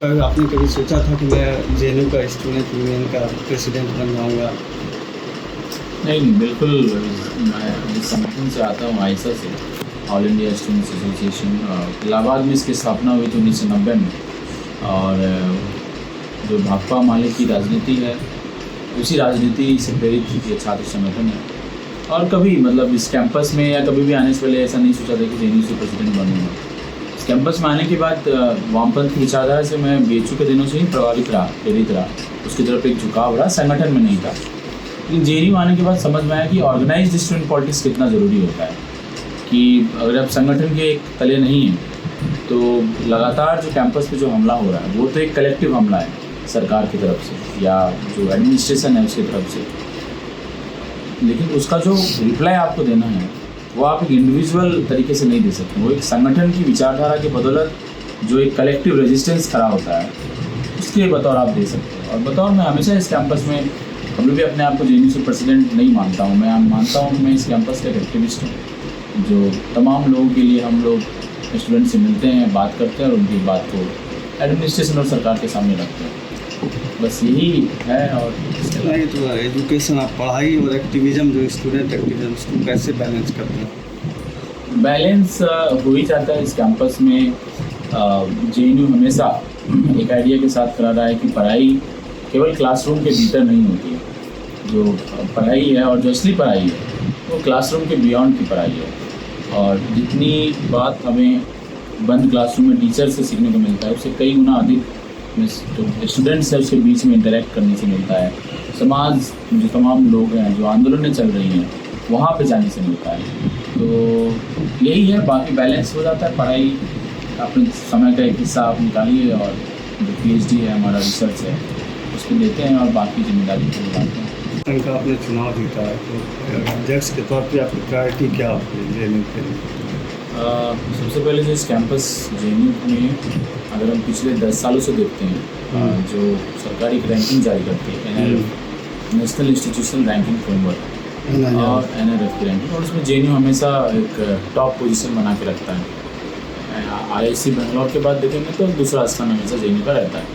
आपने कभी सोचा था कि मैं जेएनयू का स्टूडेंट यूनियन का प्रेसिडेंट बन जाऊँगा? नहीं, बिल्कुल। मैं जिस संगठन से आता हूँ आइसा से, all India students association, Allahabad में इसकी स्थापना हुई थी 1990 में। और जो भाकपा माले की राजनीति है, उसी राजनीति से प्रेरित ये छात्र संगठन है। और कभी मतलब इस कैंपस में या कभी भी आने से पहले ऐसा नहीं सोचा था कि जेएनयू से प्रेसिडेंट बनूँगा। इस कैंपस में आने के बाद वामपंथ की विचारधारा से मैं बीएचयू के दिनों से ही प्रभावित रहा, प्रेरित रहा। उसकी तरफ एक झुकाव रहा, संगठन में नहीं था। लेकिन जेएनयू आने के बाद समझ में आया कि ऑर्गेनाइज्ड स्टूडेंट पॉलिटिक्स कितना ज़रूरी होता है, कि अगर आप संगठन के एक तले नहीं हैं तो लगातार जो कैंपस पे जो हमला हो रहा है वो तो एक कलेक्टिव हमला है सरकार की तरफ से या जो एडमिनिस्ट्रेशन है उसकी तरफ से, लेकिन उसका जो रिप्लाई आपको देना है वो आप एक इंडिविजुअल तरीके से नहीं दे सकते। वो एक संगठन की विचारधारा के बदौलत जो एक कलेक्टिव रेजिस्टेंस खड़ा होता है उसके बतौर आप दे सकते हैं। और बतौर मैं हमेशा इस कैंपस में कभी भी अपने आप को जेएनयू से प्रेसिडेंट नहीं मानता हूँ। मैं मानता हूँ मैं इस कैंपस का एक एक्टिविस्ट हूँ, जो तमाम लोगों के लिए हम लोग स्टूडेंट से मिलते हैं, बात करते हैं और उनकी बात को एडमिनिस्ट्रेशन और सरकार के सामने रखते हैं। बस यही है। और नहीं तो एजुकेशन, आप पढ़ाई और एक्टिविज़म, जो स्टूडेंट एक्टिविज़म, उसको कैसे बैलेंस करते हैं? बैलेंस हो ही जाता है इस कैंपस में। जेएनयू हमेशा एक आइडिया के साथ करा रहा है कि पढ़ाई केवल क्लासरूम के भीतर नहीं होती है। जो पढ़ाई है और जो असली पढ़ाई है वो क्लासरूम के बियॉन्ड की पढ़ाई है। और जितनी बात हमें बंद क्लासरूम में टीचर से सीखने को मिलता है उससे कई गुना अधिक जो स्टूडेंट्स है उसके बीच में इंटरेक्ट करने से मिलता है। समाज जो तमाम लोग हैं, जो आंदोलनें चल रही हैं, वहाँ पे जाने से मिलता है। तो यही है, बाकी बैलेंस हो जाता है। पढ़ाई अपने समय का एक हिस्सा आप निकालिए और जो पीएचडी है, हमारा रिसर्च है, उसको देते हैं और बाकी जिम्मेदारी को निभाते हैं। संगठन का आपने चुनाव जीता है, तो अध्यक्ष के तौर पे आपकी प्रायोरिटी क्या होती है जेएनयू के लिए? सबसे पहले जो इस कैंपस जेएनयू में अगर हम पिछले 10 सालों से देखते हैं, जो सरकार एक रैंकिंग जारी करती है, नेशनल इंस्टीट्यूशनल रैंकिंग फ्रेमवर्क और एनआरएफ की रैंकिंग, और उसमें जेएनयू हमेशा एक टॉप पोजीशन बना के रखता है। आईआईसी बेंगलोर के बाद देखेंगे तो दूसरा स्थान हमेशा जेएनयू का रहता है।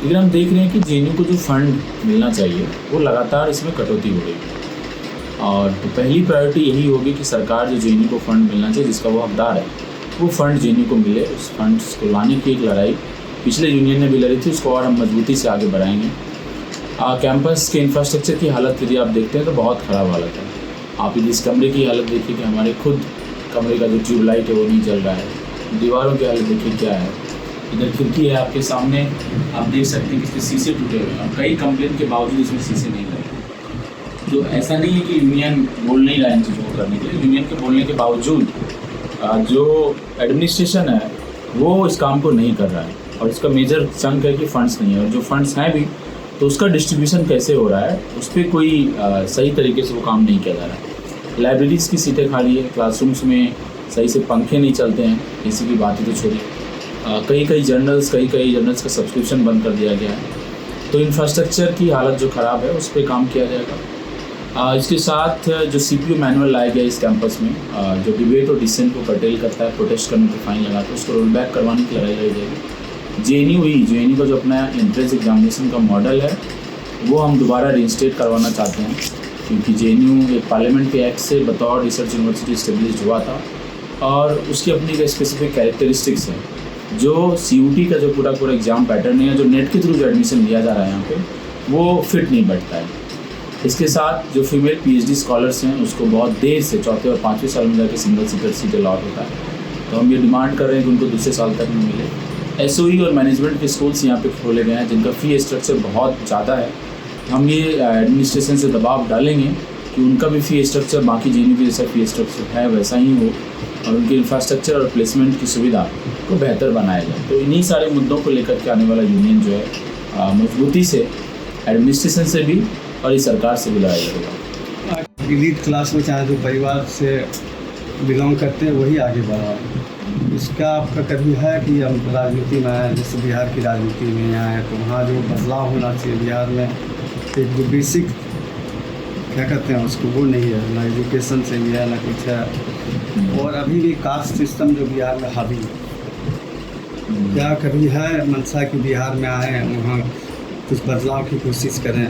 लेकिन हम देख रहे हैं कि जेएनयू को जो फंड मिलना चाहिए वो लगातार इसमें कटौती हो रही है। और तो पहली प्रायोरिटी यही होगी कि सरकार जो जेएनयू को फंड मिलना चाहिए, जिसका वो हकदार है, वो फंड जेएनयू को मिले। उस फंड्स को लाने की एक लड़ाई पिछले यूनियन ने भी लड़ी थी, उसको और हम मजबूती से आगे बढ़ाएंगे। कैंपस के इंफ्रास्ट्रक्चर की हालत यदि आप देखते हैं तो बहुत ख़राब हालत है। आप यदि इस कमरे की हालत देखिए कि हमारे खुद कमरे का जो ट्यूबलाइट है वो नहीं जल रहा है। दीवारों की हालत देखिए क्या है। इधर खिड़की है आपके सामने, आप देख सकते हैं कि इसके शीशे टूटे हुए हैं और कई कंप्लेन के बावजूद इसमें शीशे नहीं लगे। तो ऐसा नहीं है कि यूनियन बोल नहीं रहा है इन चीज़ों को करने के लिए। यूनियन के बोलने के बावजूद जो एडमिनिस्ट्रेशन है वो इस काम को नहीं कर रहा है। और इसका मेजर चंक है कि फंड्स नहीं है, और जो फंड्स हैं भी तो उसका डिस्ट्रीब्यूशन कैसे हो रहा है उस पर कोई सही तरीके से वो काम नहीं किया जा रहा है। लाइब्रेरीज़ की सीटें खाली है, क्लासरूम्स में सही से पंखे नहीं चलते हैं, इसी की बात ही तो छोड़िए। कई जर्नल्स का सब्सक्रिप्शन बंद कर दिया गया है। तो इंफ्रास्ट्रक्चर की हालत जो ख़राब है उस पर काम किया जाएगा। इसके साथ जो सीपीयू मैनुअल लाया गया इस कैंपस में, जो डिबेट और डिसेंट को कर्टेल करता है, प्रोटेस्ट करने पर फाइन लगाता है, उसको रोल बैक करवाने की लड़ाई लड़ी जाएगी। जेएनयू का जो अपना एंट्रेंस एग्जामिनेशन का मॉडल है वो हम दोबारा रीइंस्टेट करवाना चाहते हैं, क्योंकि जेएनयू एक पार्लियामेंट के एक्ट से बतौर रिसर्च यूनिवर्सिटी इस्टेब्लिश हुआ था और उसकी अपनी एक स्पेसिफिक कैरेक्टरिस्टिक्स है। जो सीयूटी का जो पूरा एग्ज़ाम पैटर्न है, जो नेट के थ्रू जो एडमिशन लिया जा रहा है यहाँ पे, वो फिट नहीं बैठता है। इसके साथ जो फीमेल पीएचडी स्कॉलर्स हैं उसको बहुत देर से 4थे और 5वें साल में जाकर सिंगल सीट अलॉट होता है। तो हम ये डिमांड कर रहे हैं कि उनको दूसरे साल तक में मिले। एसओई और मैनेजमेंट के स्कूल्स यहाँ पे खोले गए हैं जिनका फ़ी स्ट्रक्चर बहुत ज़्यादा है। हम ये एडमिनिस्ट्रेशन से दबाव डालेंगे कि उनका भी फ़ी स्ट्रक्चर बाकी जेएनयू की जैसा फ़ी स्ट्रक्चर है वैसा ही हो, और उनके इंफ्रास्ट्रक्चर और प्लेसमेंट की सुविधा को बेहतर बनाया जाए। तो इन्हीं सारे मुद्दों को लेकर के आने वाला यूनियन जो है मजबूती से एडमिनिस्ट्रेशन से भी और इस सरकार से भी लड़ाई लड़ेगा। एलीट क्लास में चाहे जो परिवार से बिलोंग करते हैं वही आगे बढ़ा। इसका आपका कभी है कि हम राजनीति में आए, जैसे बिहार की राजनीति में आए तो वहाँ जो बदलाव होना चाहिए बिहार में, एक जो बेसिक क्या कहते हैं उसको, वो नहीं है, ना एजुकेशन से भी है ना कुछ है। और अभी भी कास्ट सिस्टम जो बिहार में हावी है, क्या कभी है मंशा की बिहार में आए वहाँ कुछ बदलाव की कोशिश करें?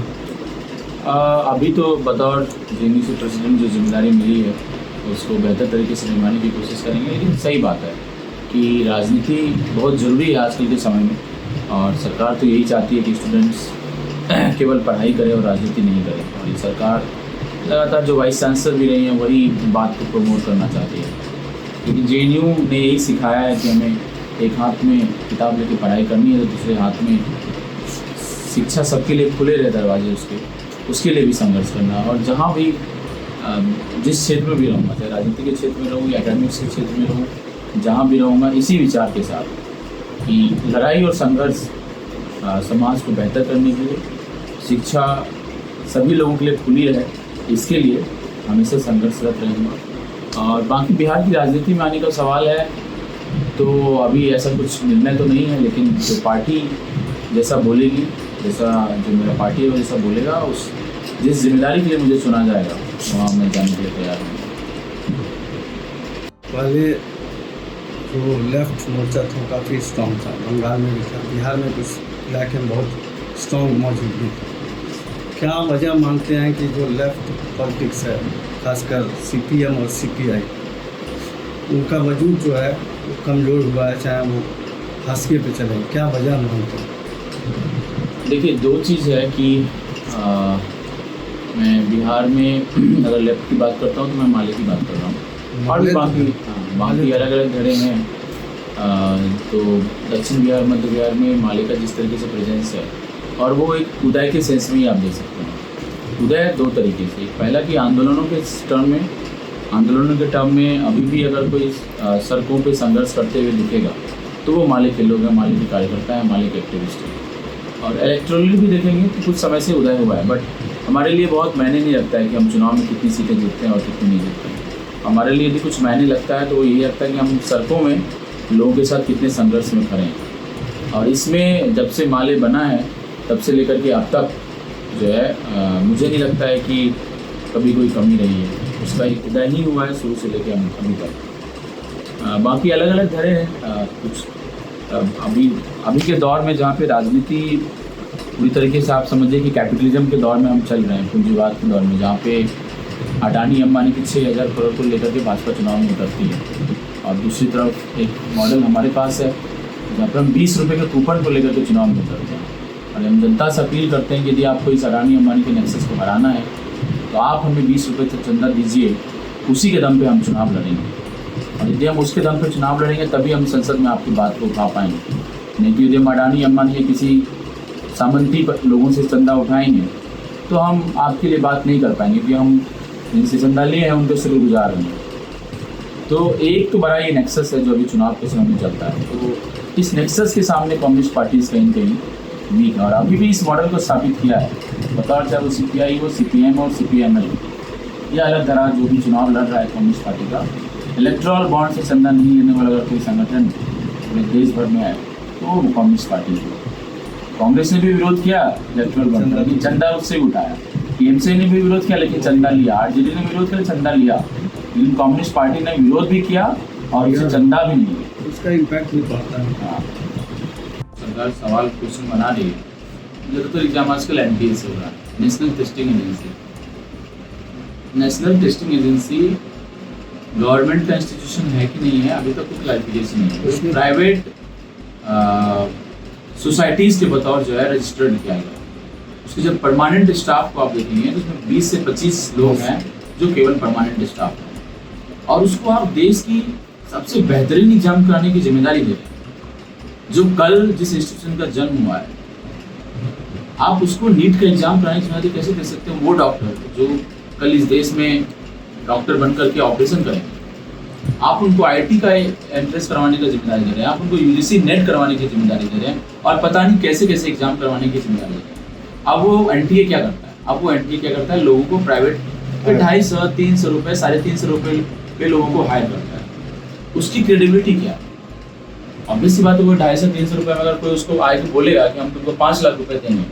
अभी तो बतौर जेएनयू से प्रेसिडेंट जो जिम्मेदारी मिली है उसको बेहतर तरीके से निभाने की कोशिश करेंगे, लेकिन सही बात है कि राजनीति बहुत ज़रूरी है आजकल के समय में, और सरकार तो यही चाहती है कि स्टूडेंट्स केवल पढ़ाई करें और राजनीति नहीं करें, और ये सरकार लगातार जो वाइस चांसलर भी रही हैं वही बात को प्रमोट करना चाहती है, क्योंकि जेएनयू ने यही सिखाया है कि हमें एक हाथ में किताब लेके पढ़ाई करनी है तो दूसरे हाथ में शिक्षा सबके लिए खुले रहे दरवाजे उसके लिए भी संघर्ष करना। और जहाँ भी जिस क्षेत्र में भी रहूँगा, चाहे राजनीति के क्षेत्र में रहूँ या एकेडमिक्स के क्षेत्र में रहूँ, जहाँ भी रहूँगा इसी विचार के साथ कि लड़ाई और संघर्ष समाज को बेहतर करने के लिए, शिक्षा सभी लोगों के लिए खुली रहे, इसके लिए हमेशा संघर्षरत रहेंगे। और बाकी बिहार की राजनीति में आने का सवाल है तो अभी ऐसा कुछ निर्णय तो नहीं है, लेकिन जो पार्टी जैसा बोलेगी, जैसा जो मेरा पार्टी है वो जैसा बोलेगा, उस जिस जिम्मेदारी के लिए मुझे चुना जाएगा वहाँ मैं जाने के लिए तैयार हूँ। पहले जो लेफ्ट मोर्चा था काफ़ी स्ट्रॉन्ग था, बंगाल में भी था, बिहार में कुछ इलाके में बहुत स्ट्रॉन्ग मौजूद भी था। क्या वजह मानते हैं कि जो लेफ्ट पॉलिटिक्स है, खासकर सीपीएम और सीपीआई, उनका वजूद जो है वो कमज़ोर हुआ है, चाहे वो हाशिए पे चले, क्या वजह मानते हैं? देखिए, दो चीज़ है कि मैं बिहार में अगर लेफ्ट की बात करता हूँ तो मैं माले की बात कर रहा हूँ, और भी बाकी अलग अलग धड़े हैं। तो दक्षिण बिहार, मध्य बिहार में माले का जिस तरीके से प्रेजेंस है, और वो एक उदय के सेंस में ही आप देख सकते हैं। उदय दो तरीके से, पहला कि आंदोलनों के टर्म में अभी भी अगर कोई सड़कों पे संघर्ष करते हुए दिखेगा तो वो माले के लोग हैं, माले के कार्यकर्ता हैं, माले के एक्टिविस्ट हैं। और इलेक्ट्रॉनिक भी देखेंगे तो कुछ समय से उदय हुआ है, बट हमारे लिए बहुत मायने नहीं रखता है कि हम चुनाव में कितनी सीटें जीतते हैं और कितनी नहीं जीतते हैं। हमारे लिए यदि कुछ मायने लगता है तो वो यही लगता है कि हम सड़कों में लोगों के साथ कितने संघर्ष में खड़े हैं। और इसमें जब से माले बना है तब से लेकर के अब तक जो है मुझे नहीं लगता है कि कभी कोई कमी रही है, उसका एक उदय ही हुआ है शुरू से लेकर हम अभी तक। बाकी अलग अलग धड़े हैं, कुछ अभी के दौर में जहाँ पे राजनीति पूरी तरीके से आप समझिए कि कैपिटलिज्म के दौर में हम चल रहे हैं, पूंजीवाद के दौर में, जहाँ पे अडानी अंबानी की 6,000 करोड़ को लेकर के भाजपा चुनाव में उतरती है, और दूसरी तरफ एक मॉडल हमारे पास है जहाँ पर हम 20 रुपये के कूपन को लेकर के चुनाव में उतरते हैं। और हम जनता से अपील करते हैं कि यदि आपको इस अडानी अंबानी के नेक्सस को हराना है तो आप हमें 20 रुपये से चंदा दीजिए, उसी के दम पे हम चुनाव लड़ेंगे। और यदि हम उसके दम पे चुनाव लड़ेंगे तभी हम संसद में आपकी बात को उठा पाएंगे। नहीं तो यदि हम अडानी अंबानी या किसी सामंती लोगों से चंदा उठाएंगे तो हम आपके लिए बात नहीं कर पाएंगे, क्योंकि हम जिनसे चंदा लिए हैं उनके शुक्रगुजार हैं। तो एक तो बड़ा ये नेक्सस है जो अभी चुनाव के समय में चलता है, तो इस नेक्सस के सामने कम्युनिस्ट पार्टीज़ कहीं कहीं वीक है, और अभी भी इस मॉडल को साबित किया है, बतौर चाहे वो सीपीआई हो, सीपीएम और सीपीएमएल या अलग तरह जो भी चुनाव लड़ रहा है कम्युनिस्ट पार्टी का, इलेक्ट्रल बॉन्ड से चंदा नहीं लेने वाला अगर कोई संगठन पूरे देश भर में है तो वो कम्युनिस्ट पार्टी है। कांग्रेस ने भी विरोध किया इलेक्ट्रल बॉन्ड का, लेकिन चंदा उससे उठाया। टीएमसी ने भी विरोध किया लेकिन चंदा लिया। आरजेडी ने विरोध किया, चंदा लिया, लेकिन कम्युनिस्ट पार्टी ने विरोध भी किया और उसे चंदा भी नहीं लिया। उसका इम्पैक्ट भी पड़ता है। हाँ, सरकार सवाल क्वेश्चन बना रही है। ज़्यादातर एग्जाम आजकल एनटीए से हो रहा है, national testing agency. National testing agency government का इंस्टीट्यूशन है कि नहीं है, अभी तक कोई क्लैरिफिकेशन नहीं है। उसमें प्राइवेट सोसाइटीज़ के बतौर जो है रजिस्टर्ड किया गया। उसके जब परमानेंट स्टाफ को आप देखेंगे तो उसमें 20 से 25 लोग हैं जो केवल परमानेंट स्टाफ हैं, और उसको आप देश की सबसे बेहतरीन एग्जाम कराने की जिम्मेदारी दे रहे हैं। जो कल जिस इंस्टीट्यूशन का जन्म हुआ है, आप उसको नीट का एग्जाम कराने की जिम्मेदारी कैसे दे सकते हैं? वो डॉक्टर जो कल इस देश में डॉक्टर बन करके ऑपरेशन करेंगे, आप उनको आईआईटी का एंट्रेंस करवाने की जिम्मेदारी दे रहे हैं, आप उनको यूजीसी नेट करवाने की जिम्मेदारी दे रहे हैं, और पता नहीं कैसे कैसे एग्जाम करवाने की जिम्मेदारी दे रहे हैं। अब वो एनटीए क्या करता है? लोगों को प्राइवेट पे 250, 300 रुपये, 350 रुपये पे लोगों को हायर करता है। उसकी क्रेडिबिलिटी क्या है? ऑब्वियस सी बात है, वो 250, 300 रुपये में अगर कोई उसको आए तो बोलेगा कि हम तुमको 5 लाख रुपये देंगे,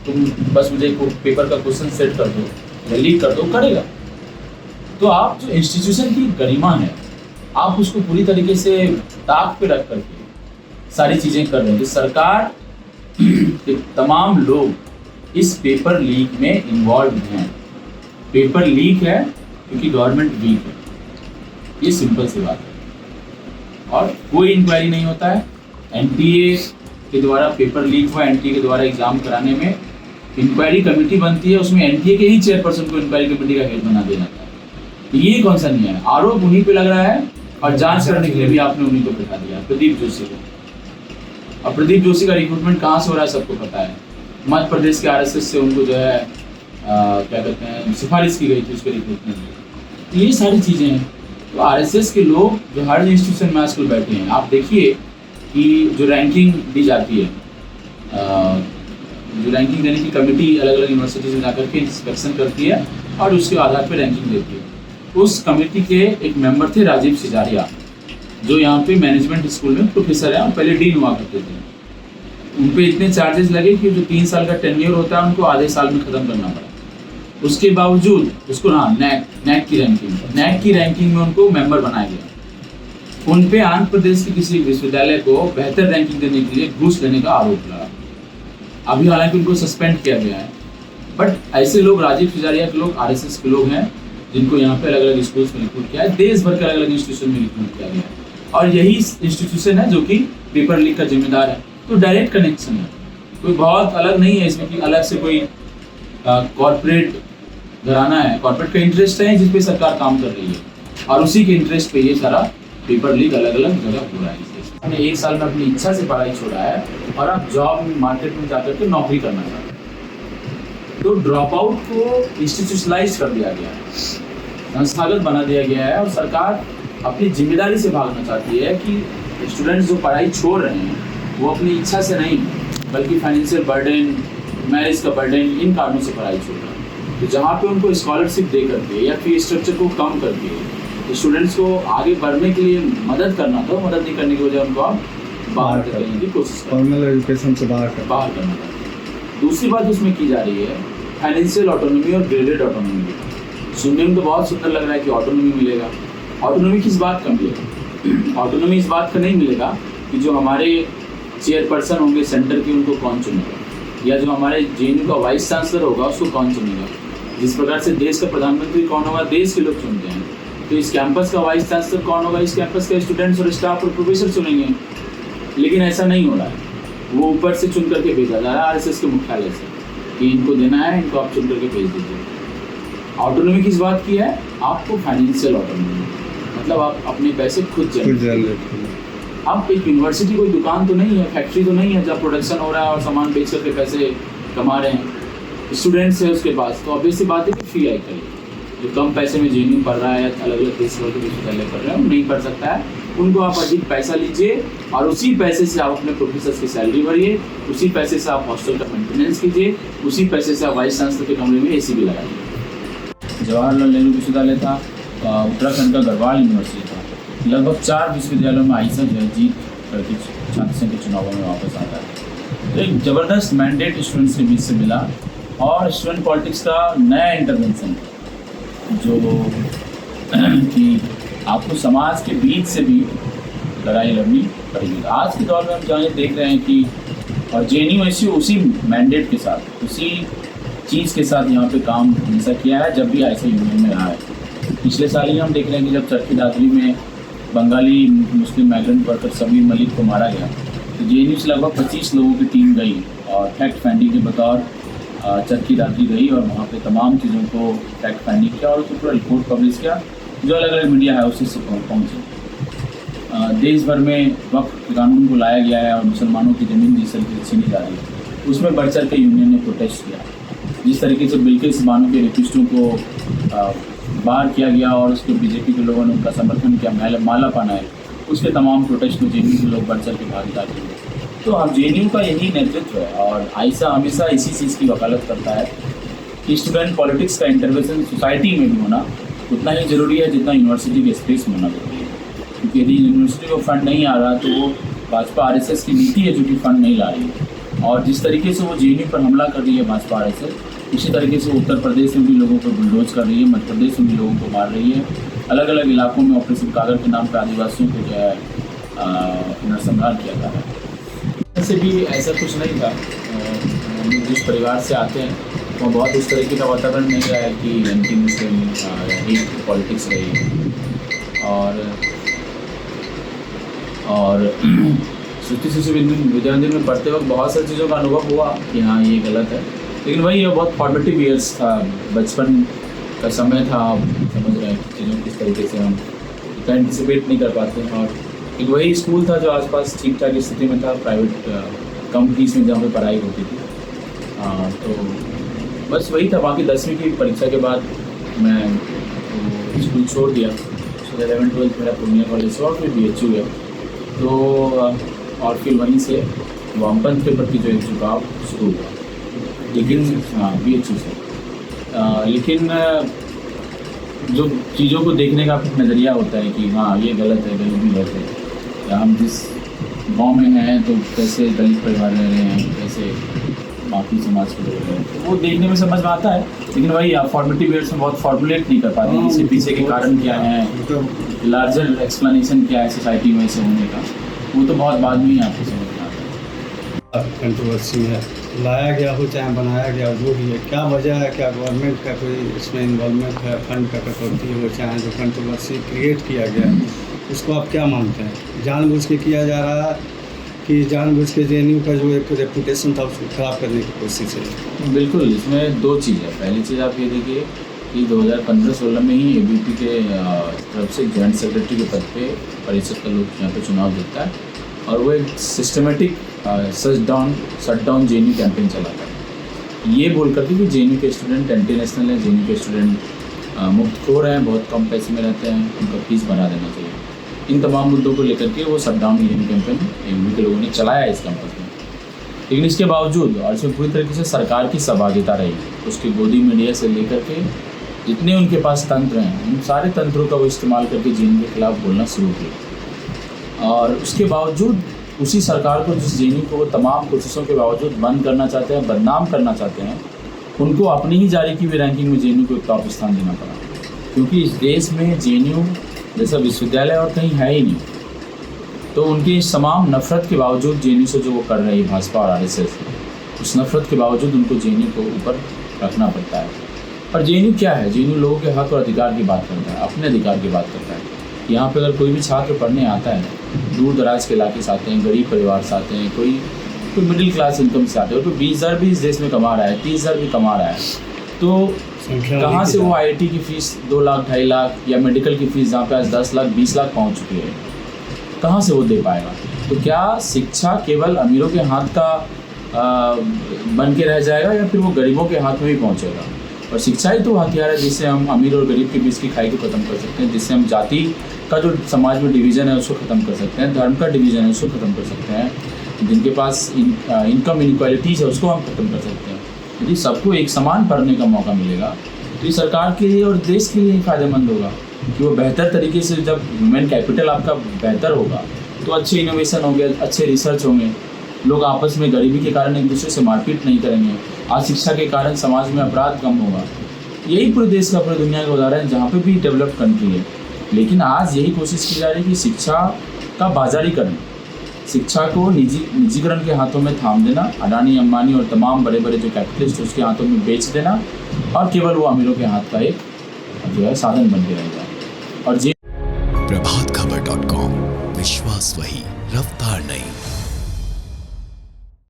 तुम बस मुझे पेपर का क्वेश्चन सेट कर दो या लीक कर दो, करेगा। तो आप जो इंस्टीट्यूशन की गरिमा है, आप उसको पूरी तरीके से ताक पे रख करके सारी चीज़ें कर रहे हैं। तो सरकार के तमाम लोग इस पेपर लीक में इन्वॉल्व हैं। पेपर लीक है क्योंकि गवर्नमेंट वीक है, ये सिंपल सी बात है। और कोई इंक्वायरी नहीं होता है। एनटीए के द्वारा पेपर लीक हुआ, एनटीए के द्वारा एग्जाम कराने में इंक्वायरी कमेटी बनती है, उसमें एनटीए के ही चेयरपर्सन को इंक्वायरी कमेटी का हेड बना दिया जाता है। ये कौन सा नहीं है, आरोप उन्हीं पे लग रहा है और जांच करने के लिए भी आपने उन्हीं को बैठा दिया, प्रदीप जोशी को। और प्रदीप जोशी का रिक्रूटमेंट कहाँ से हो रहा है सबको पता है। मध्य प्रदेश के आरएसएस से उनको जो है क्या कहते हैं सिफारिश की गई थी उसके रिक्रूटमेंट में। ये सारी चीज़ें हैं। तो आरएसएस के लोग जो हर इंस्टीट्यूशन में आजकल बैठे हैं, आप देखिए कि जो रैंकिंग दी जाती है, जो रैंकिंग देने की कमेटी अलग अलग यूनिवर्सिटीज में जाकर के इंस्पेक्शन करती है और उसके आधार पर रैंकिंग देती है। उस कमेटी के एक मेंबर थे राजीव सिजारिया, जो यहाँ पे मैनेजमेंट स्कूल में प्रोफेसर है और पहले डीन हुआ करते थे। उन पे इतने चार्जेस लगे कि जो 3 साल का टेन्योर होता है उनको आधे साल में ख़त्म करना पड़ा। उसके बावजूद उसको नैक की रैंकिंग में उनको मेंबर बनाया गया। उन पे आंध्र प्रदेश के किसी विश्वविद्यालय को बेहतर रैंकिंग देने के लिए घूस देने का आरोप लगा। अभी हालांकि उनको सस्पेंड किया गया है, बट ऐसे लोग राजीव सिजारिया के लोग आरएसएस के लोग हैं जिनको यहाँ पे अलग अलग स्कूल्स में रिक्रूट किया है, देश भर के अलग अलग इंस्टीट्यूशन में रिक्रूट किया गया है। और यही इंस्टीट्यूशन है जो कि पेपर लीक का जिम्मेदार है। तो डायरेक्ट कनेक्शन है, कोई बहुत अलग नहीं है इसमें कि अलग से कोई कॉर्पोरेट घराना है, कॉर्पोरेट का इंटरेस्ट है जिस पे सरकार काम कर रही है और उसी के इंटरेस्ट पे ये सारा पेपर लीक अलग अलग जगह हो रहा है। हमने 1 साल में अपनी इच्छा से पढ़ाई छोड़ा है और अब जॉब मार्केट में जाकर के नौकरी करना चाहते हैं। तो ड्रॉप आउट को इंस्टीट्यूशनलाइज कर दिया गया है, संस्थागत बना दिया गया है और सरकार अपनी जिम्मेदारी से भागना चाहती है कि स्टूडेंट्स जो पढ़ाई छोड़ रहे हैं वो अपनी इच्छा से नहीं बल्कि फाइनेंशियल बर्डन, मैरिज का बर्डन, इन कारणों से पढ़ाई छोड़ रहे हैं। तो जहाँ पे उनको स्कॉलरशिप दे करके या फी स्ट्रक्चर को कम करके स्टूडेंट्स को आगे बढ़ने के लिए मदद करना था, मदद नहीं करने की वजह उनको आप बाहर करने की कोशिश फॉर्मल एजुकेशन से बाहर करना था। दूसरी बात उसमें की जा रही है फाइनेंशियल ऑटोनॉमी और ग्रेडेड ऑटोनॉमी। सुनने में तो बहुत सुंदर लग रहा है कि ऑटोनॉमी मिलेगा। ऑटोनॉमी किस बात का मिलेगा? ऑटोनॉमी इस बात का नहीं मिलेगा कि जो हमारे चेयरपर्सन होंगे सेंटर के उनको कौन चुनेगा, या जो हमारे जेएनयू का वाइस चांसलर होगा उसको कौन चुनेगा। जिस प्रकार से देश का प्रधानमंत्री कौन होगा, देश के लोग चुनते हैं, तो इस कैंपस का वाइस चांसलर कौन होगा, इस कैंपस के स्टूडेंट्स और स्टाफ और प्रोफेसर चुनेंगे। लेकिन ऐसा नहीं हो रहा है, वो ऊपर से चुन करके भेजा जा रहा है आरएसएस के मुख्यालय से कि इनको देना है, इनको आप चुन करके भेज दीजिए। ऑटोनॉमी किस बात की है? आपको फाइनेंशियल ऑटोनॉमी, मतलब आप अपने पैसे खुद जनरेट। अब एक यूनिवर्सिटी कोई दुकान तो नहीं है, फैक्ट्री तो नहीं है जब प्रोडक्शन हो रहा है और सामान बेच करके पैसे कमा रहे हैं। स्टूडेंट्स है उसके पास, तो ऑब्वियस सी बात है कि फी आई करिए। जो कम पैसे में जेएनयू पढ़ रहा है या अलग अलग देश के विश्वविद्यालय पढ़ रहे हैं, वो नहीं पढ़ सकता है, उनको आप अधिक पैसा लीजिए और उसी पैसे से आप अपने प्रोफेसर्स की सैलरी भरिए, उसी पैसे से आप हॉस्टल का मेंटेनेंस कीजिए, उसी पैसे से आप वाइस चांसलर के कमरे में एसी भी लगाइए। जवाहरलाल नेहरू विश्वविद्यालय था, उत्तराखंड का गढ़वाल यूनिवर्सिटी था। लगभग 4 विश्वविद्यालयों में आईसा जो है जीत करके छात्र संघ के चुनावों में वापस आता है। तो एक ज़बरदस्त मैंडेट स्टूडेंट्स के बीच से मिला और स्टूडेंट पॉलिटिक्स का नया इंटरवेंशन जो कि आपको समाज के बीच से भी लड़ाई लड़नी पड़ेगी। आज के दौर में हम जहाँ देख रहे हैं कि और जेएनयू ऐसी उसी मैंडेट के साथ, उसी चीज़ के साथ यहाँ पे काम हमेशा किया है जब भी आईसा यूनियन में रहा है। पिछले साल ही हम देख रहे हैं कि जब चरखी दादरी में बंगाली मुस्लिम माइग्रेंट वर्कर समीर मलिक को मारा गया, तो जेएनयू से लगभग 25 लोगों की टीम गई और फैक्ट फाइंडिंग के बतौर चरखी दादरी गई और वहाँ पे तमाम चीज़ों को फैक्ट फाइंडिंग किया और उसको पूरा रिपोर्ट पब्लिश किया जो अलग अलग मीडिया हाउसेस से पहुँचे। देश भर में वक्फ के कानून को लाया गया है और मुसलमानों की ज़मीन जिस तरीके से छीनी जा रही है, उसमें बढ़ चढ़ के यूनियन ने प्रोटेस्ट किया। जिस तरीके से बिल्किस बानो के रेपिस्टों को बाहर किया गया और उसके बीजेपी के लोगों ने उनका समर्थन किया, माला पहनाए, उसके तमाम प्रोटेस्ट में जेएनयू के लोग बढ़ चढ़ के भागीदार हुए। तो अब जेएनयू का यही नेतृत्व है और आईसा हमेशा इसी चीज़ की वकालत करता है कि स्टूडेंट पॉलिटिक्स का इंटरवेंशन सोसाइटी में भी होना उतना ही ज़रूरी है जितना यूनिवर्सिटी के स्पेस में होना जरूरी है। क्योंकि यदि यूनिवर्सिटी को फंड नहीं आ रहा तो वो भाजपा आरएसएस की नीति है जो कि फंड नहीं ला रही है। और जिस तरीके से वो जेएनयू पर हमला कर रही है भाजपा आरएसएस, इसी तरीके से उत्तर प्रदेश में भी लोगों को बुलडोज कर रही है, मध्य प्रदेश में भी लोगों को मार रही है। अलग अलग इलाकों में ऑपरेशन कागर के नाम पर आदिवासियों को जो है नरसंहार किया जा रहा है। से भी ऐसा कुछ नहीं था। हम जिस परिवार से आते हैं वो बहुत उस तरीके का वातावरण नहीं रहा है कि एंटी मुस्लिम या पॉलिटिक्स रही। और सरस्वती विद्या मंदिर में पढ़ते वक्त बहुत सारी चीज़ों का अनुभव हुआ कि हाँ ये गलत है, लेकिन वही बहुत फॉर्मेटिव ईयर्स था, बचपन का समय था। आप समझ रहे हैं चीज़ों किस तरीके से हम इतना एंटिसिपेट नहीं कर पाते। और एक वही स्कूल था जो आसपास ठीक ठाक स्थिति में था, प्राइवेट कम फीस में जहाँ पे पढ़ाई होती थी। तो बस वही था। बाकी 10वीं की परीक्षा के बाद मैं स्कूल छोड़ दिया। 11th-12th मेरा पूर्णिया कॉलेज से और फिर BHU गया। तो और फिर वहीं से वामपंथ के प्रति जो एक झुकाव शुरू हुआ, लेकिन BHU से। लेकिन जो चीज़ों को देखने का नज़रिया होता है कि हाँ ये गलत है, गरीबी गलत है, या हम जिस गांव में हैं तो कैसे दलित परिवार रह रहे हैं, कैसे बाकी समाज के लोग रह रहे हैं, तो वो देखने में समझ में आता है। लेकिन वही आप फॉर्मेटिव ईयर्स में बहुत फॉर्मुलेट नहीं कर पाते इसके पीछे के कारण क्या है, लार्जर एक्सप्लेनेशन क्या है सोसाइटी में ऐसे होने का, वो तो बहुत बाद में ही आपको समझ में आता है। कंट्रोवर्सी में लाया गया हो चाहे बनाया गया हो, जो भी है, क्या वजह है, क्या गवर्नमेंट का कोई इसमें इन्वॉल्वमेंट है, फंड का कटौती हो, चाहे जो कंट्रोवर्सी क्रिएट किया गया उसको आप क्या मानते हैं? जानबूझ के किया जा रहा है कि जानबूझ के JNU का जो एक रेपुटेशन था उसको ख़राब करने की कोशिश है? बिल्कुल, इसमें दो चीज़ है। पहली चीज़ आप ये देखिए कि 2015-16 में ही ABP के तरफ से जॉइंट सेक्रेटरी के पद पे परिषद का लोग यहाँ पे चुनाव जीतता है, और वो एक सिस्टमेटिक शटडाउन JNU कैंपेन चलाता है, ये बोल करके कि JNU के स्टूडेंट एंटी नेशनल हैं, JNU के स्टूडेंट मुफ्तखोर हैं, बहुत कम पैसे में रहते हैं, उनका फीस बढ़ा देना चाहिए। इन तमाम मुद्दों को लेकर के वो शटडाउन JNU कैंपेन ABP के लोगों ने चलाया इस कैंपस में। लेकिन इसके बावजूद और इसमें पूरी तरीके से सरकार की सहभागिता रही, उसके गोदी मीडिया से लेकर के जितने उनके पास तंत्र हैं, उन सारे तंत्रों का वो इस्तेमाल करके JNU के खिलाफ बोलना शुरू किया। और उसके बावजूद उसी सरकार को, जिस JNU को वो तमाम कोशिशों के बावजूद बंद करना चाहते हैं, बदनाम करना चाहते हैं, उनको अपनी ही जारी की हुई रैंकिंग में JNU को एक टॉप स्थान देना पड़ा, क्योंकि इस देश में JNU जैसा विश्वविद्यालय और कहीं है ही नहीं। तो उनकी इस तमाम नफ़रत के बावजूद JNU से जो वो कर रही भाजपा और RSS, उस नफ़रत के बावजूद उनको JNU को ऊपर रखना पड़ता है। और JNU क्या है? JNU लोगों के हक और अधिकार की बात करता है, अपने अधिकार की बात करता है। यहाँ पे अगर कोई भी छात्र पढ़ने आता है, दूर दराज के इलाके से आते हैं, गरीब परिवार से आते हैं, कोई मिडिल क्लास इनकम से आते हैं, तो 20,000 भी इस देश में कमा रहा है, 30,000 भी कमा रहा है, तो कहाँ से वो IIT की फ़ीस 2 लाख 2.5 लाख या मेडिकल की फ़ीस जहाँ पे आज 10 लाख 20 लाख पहुँच चुकी है, कहाँ से वो दे पाएगा? तो क्या शिक्षा केवल अमीरों के हाथ का बन के रह जाएगा, या फिर वो गरीबों के हाथ में भी पहुँचेगा? और शिक्षा ही तो हथियार है जिससे हम अमीर और गरीब के बीच की खाई को ख़त्म कर सकते हैं, जिससे हम जाति का जो समाज में डिवीज़न है उसको ख़त्म कर सकते हैं, धर्म का डिवीज़न है उसको ख़त्म कर सकते हैं, जिनके पास इनकम इनक्वालिटीज़ है उसको हम ख़त्म कर सकते हैं। यदि सबको एक समान पढ़ने का मौका मिलेगा तो ये सरकार के लिए और देश के लिए फ़ायदेमंद होगा, कि वो बेहतर तरीके से, जब ह्यूमन कैपिटल आपका बेहतर होगा तो अच्छे इनोवेशन होंगे, अच्छे रिसर्च होंगे, लोग आपस में गरीबी के कारण एक दूसरे से मारपीट नहीं करेंगे, आज शिक्षा के कारण समाज में अपराध कम होगा। यही पूरे देश का, पूरी दुनिया का उदाहरण है जहाँ पे भी डेवलप्ड कंट्री है। लेकिन आज यही कोशिश की जा रही है कि शिक्षा का बाजारीकरण, शिक्षा को निजीकरण के हाथों में थाम देना, अडानी अंबानी और तमाम बड़े बड़े जो कैपिटलिस्ट उसके हाथों में बेच देना, और केवल वो अमीरों के हाथ का एक जो है साधन बन के रहेगा। और प्रभातखबर.com, विश्वास वही, रफ्तार नहीं।